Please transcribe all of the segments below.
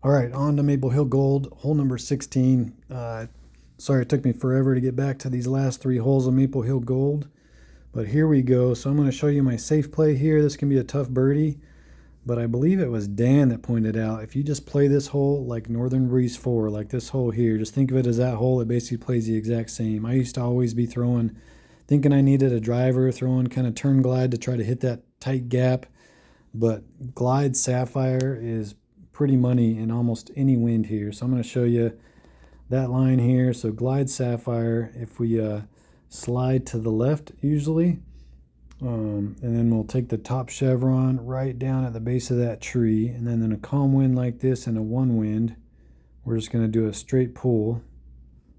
All right, on to Maple Hill Gold, hole number 16. Sorry it took me forever to get back to these last three holes of Maple Hill Gold, but here we go. So I'm going to show you my safe play here. This can be a tough birdie, but I believe it was Dan that pointed out if you just play this hole like Northern Breeze 4, like this hole here, just think of it as that hole. It basically plays the exact same. I used to always be throwing, thinking I needed a driver, throwing kind of turn glide to try to hit that tight gap, but Glide Sapphire is pretty money in almost any wind here. So I'm going to show you that line here. So Glide Sapphire, if we slide to the left usually, and then we'll take the top chevron right down at the base of that tree, and then in a calm wind like this and a one wind, we're just going to do a straight pull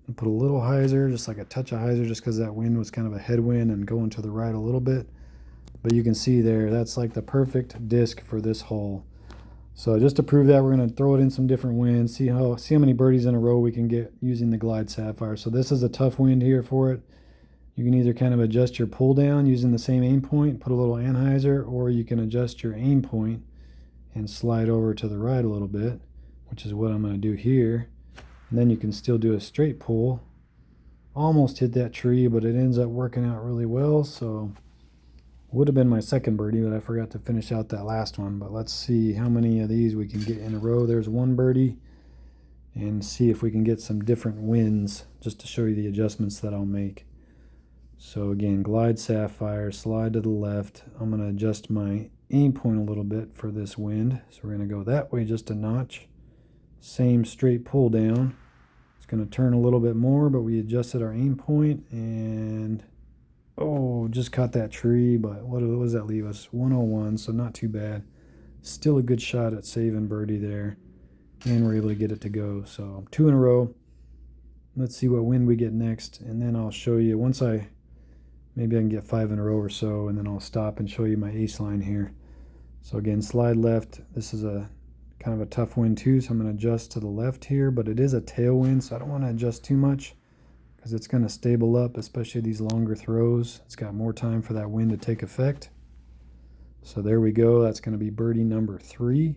and put a little hyzer, just like a touch of hyzer, just because that wind was kind of a headwind and going to the right a little bit. But you can see there, that's like the perfect disc for this hole. So just to prove that, we're going to throw it in some different winds, see how many birdies in a row we can get using the Glide Sapphire. So this is a tough wind here for it. You can either kind of adjust your pull down using the same aim point, put a little anhyzer, or you can adjust your aim point and slide over to the right a little bit, which is what I'm going to do here. And then you can still do a straight pull. Almost hit that tree, but it ends up working out really well. So would have been my second birdie, but I forgot to finish out that last one. But let's see how many of these we can get in a row. There's one birdie, and see if we can get some different winds just to show you the adjustments that I'll make. So again, Glide Sapphire, slide to the left. I'm going to adjust my aim point a little bit for this wind. So we're going to go that way just a notch. Same straight pull down. It's going to turn a little bit more, but we adjusted our aim point, and oh, just caught that tree, but what does that leave us? 101, so not too bad. Still a good shot at saving birdie there, and we're able to get it to go. So 2 in a row. Let's see what wind we get next, and then I'll show you once maybe I can get 5 in a row or so, and then I'll stop and show you my ace line here. So again, slide left. This is a kind of a tough wind too, so I'm going to adjust to the left here, but it is a tailwind, so I don't want to adjust too much, because it's going to stable up, especially these longer throws. It's got more time for that wind to take effect. So there we go. That's going to be birdie number 3.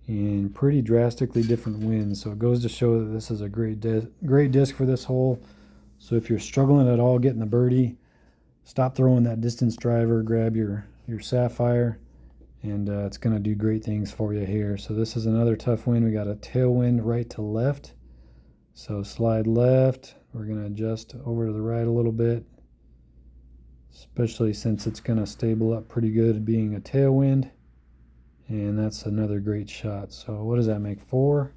And pretty drastically different winds. So it goes to show that this is a great disc for this hole. So if you're struggling at all getting the birdie, stop throwing that distance driver, grab your Sapphire, and it's going to do great things for you here. So this is another tough wind. We got a tailwind right to left. So slide left, we're going to adjust over to the right a little bit, especially since it's going to stable up pretty good being a tailwind. And that's another great shot. So what does that make? 4?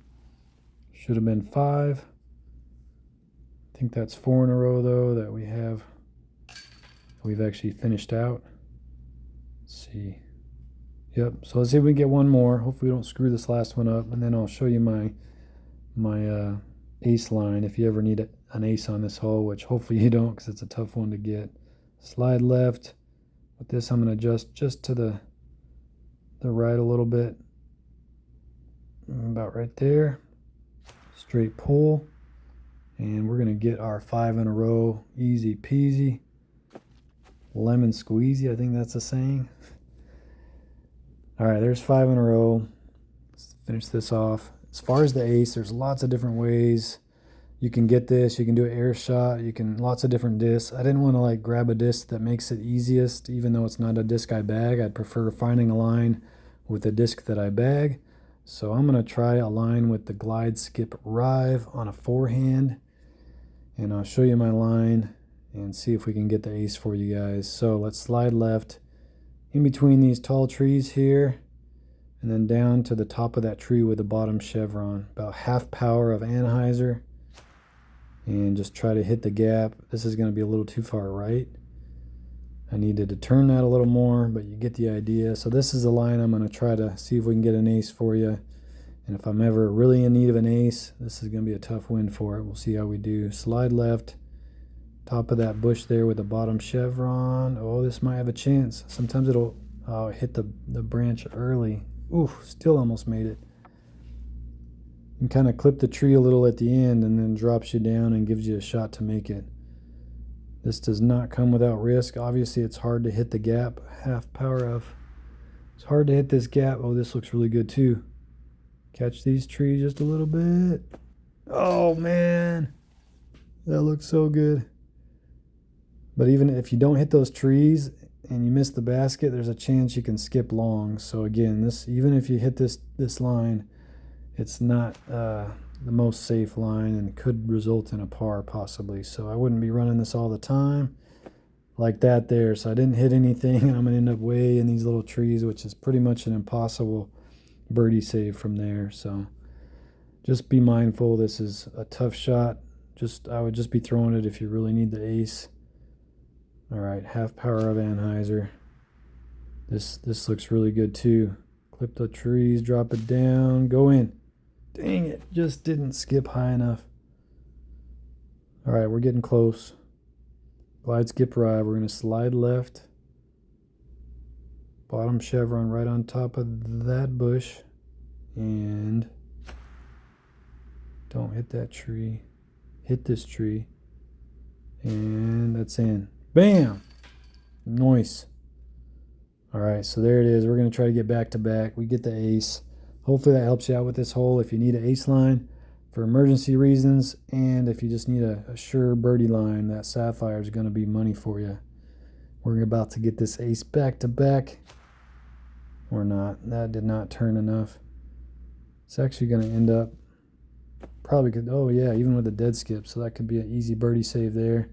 Should have been 5. I think that's 4 in a row though that we've actually finished out. Let's see. Yep, so let's see if we can get one more. Hopefully we don't screw this last one up, and then I'll show you my ace line if you ever need an ace on this hole, which hopefully you don't, because it's a tough one to get. Slide left. With this, I'm going to adjust just to the right a little bit, about right there. Straight pull, and we're going to get our 5 in a row, easy peasy, lemon squeezy, I think that's a saying. All right, there's 5 in a row. Let's finish this off. As far as the ace, there's lots of different ways you can get this. You can do an air shot. You can, lots of different discs. I didn't want to like grab a disc that makes it easiest, even though it's not a disc I bag. I'd prefer finding a line with a disc that I bag. So I'm going to try a line with the Glide Skip Rive on a forehand, and I'll show you my line and see if we can get the ace for you guys. So let's slide left in between these tall trees here, and then down to the top of that tree with the bottom chevron, about half power of anhyzer, and just try to hit the gap. This is going to be a little too far right. I needed to turn that a little more, but you get the idea. So this is the line I'm going to try to see if we can get an ace for you. And if I'm ever really in need of an ace, this is going to be a tough win for it. We'll see how we do. Slide left, top of that bush there with the bottom chevron. Oh, this might have a chance. Sometimes it'll hit the branch early. Ooh, still almost made it. And kind of clip the tree a little at the end, and then drops you down and gives you a shot to make it. This does not come without risk. Obviously, it's hard to hit the gap. Half power of. It's hard to hit this gap. Oh, this looks really good too. Catch these trees just a little bit. Oh man, that looks so good. But even if you don't hit those trees and you miss the basket, there's a chance you can skip long. So again, this, even if you hit this line, it's not the most safe line and could result in a par possibly. So I wouldn't be running this all the time like that there. So I didn't hit anything and I'm gonna end up way in these little trees, which is pretty much an impossible birdie save from there. So just be mindful. This is a tough shot. I would just be throwing it if you really need the ace. All right, half power of Anheuser. This looks really good too. Clip the trees, drop it down, go in. Dang it, just didn't skip high enough. All right, we're getting close. Glide, skip, ride. We're gonna slide left. Bottom chevron right on top of that bush. And don't hit that tree. Hit this tree. And that's in. Bam! Nice. All right, so there it is. We're going to try to get back to back. We get the ace. Hopefully that helps you out with this hole if you need an ace line for emergency reasons, and if you just need a sure birdie line, that Sapphire is going to be money for you. We're about to get this ace back to back. Or not. That did not turn enough. It's actually going to end up probably could, oh yeah, even with a dead skip, so that could be an easy birdie save there.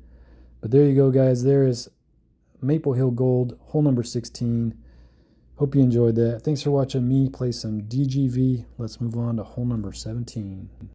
But there you go, guys. There is Maple Hill Gold, hole number 16. Hope you enjoyed that. Thanks for watching me play some DGV. Let's move on to hole number 17.